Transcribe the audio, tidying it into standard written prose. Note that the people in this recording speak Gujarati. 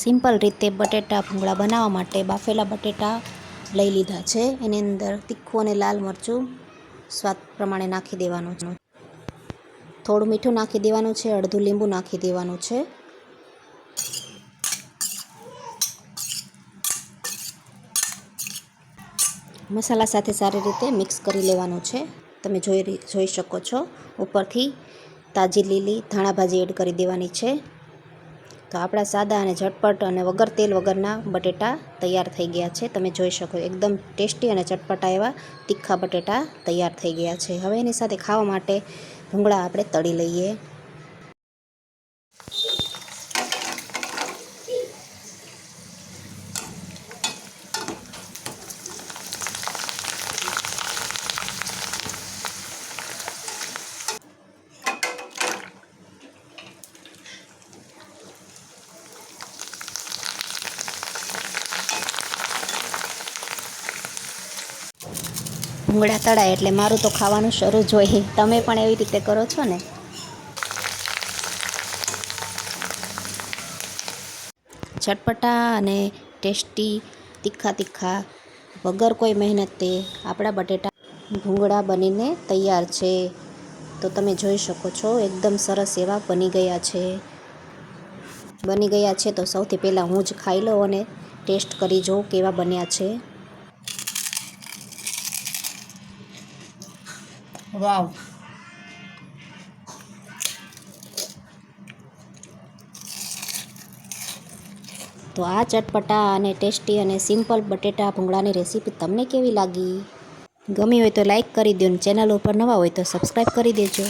સિમ્પલ રીતે બટેટા ભૂંગળા બનાવવા માટે બાફેલા બટેટા લઈ લીધા છે. એની અંદર તીખું અને લાલ મરચું સ્વાદ પ્રમાણે નાખી દેવાનું છે. થોડું મીઠું નાખી દેવાનું છે. અડધું લીંબુ નાખી દેવાનું છે. મસાલા સાથે સારી રીતે મિક્સ કરી લેવાનું છે. તમે જોઈ શકો છો. ઉપરથી તાજી લીલી ધાણા ભાજી એડ કરી દેવાની છે. તો આપણા સાદા અને ઝટપટ અને વગર તેલ વગરના બટેટા તૈયાર થઈ ગયા છે. તમે જોઈ શકો એકદમ ટેસ્ટી અને ચટપટા એવા તીખા બટેટા તૈયાર થઈ ગયા છે. હવે એની સાથે ખાવા માટે ભૂંગળા આપણે તળી લઈએ. ભૂંગળા તળાય એટલે મારું તો ખાવાનું શરૂ જ હોય. તમે પણ એવી રીતે કરો છો ને? ચટપટા અને ટેસ્ટી તીખા વગર કોઈ મહેનતે આપણા બટેટા ભૂંગળા બનીને તૈયાર છે. તો તમે જોઈ શકો છો એકદમ સરસ એવા બની ગયા છે. તો સૌથી પહેલાં હું જ ખાઈ લઉં અને ટેસ્ટ કરી જોઉં કેવા બન્યા છે. વાવ! તો આ ચટપટા અને ટેસ્ટી અને સિમ્પલ બટેટા ભૂંગળાની રેસીપી તમને કેવી લાગી? ગમી હોય તો લાઈક કરી દો અને ચેનલ ઉપર નવા હોય તો સબસ્ક્રાઈબ કરી દેજો.